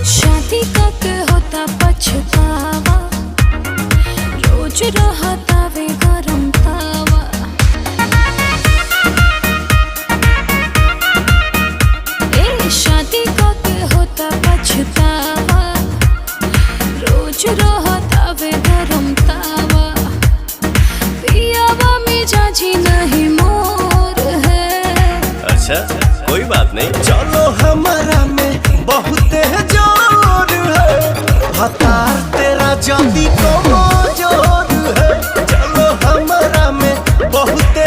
शादी करके होता पछतावा, रोज रहता वे गरम तावा। शादी करके होता पछतावा, रोज रहता वे गरम तावा। पियावा मिजाजी नहीं मोर है। अच्छा कोई बात नहीं, चलो हमारा में बहुत जोर है, हतार तेरा जाति को जोर है। चलो हमारा में बहुत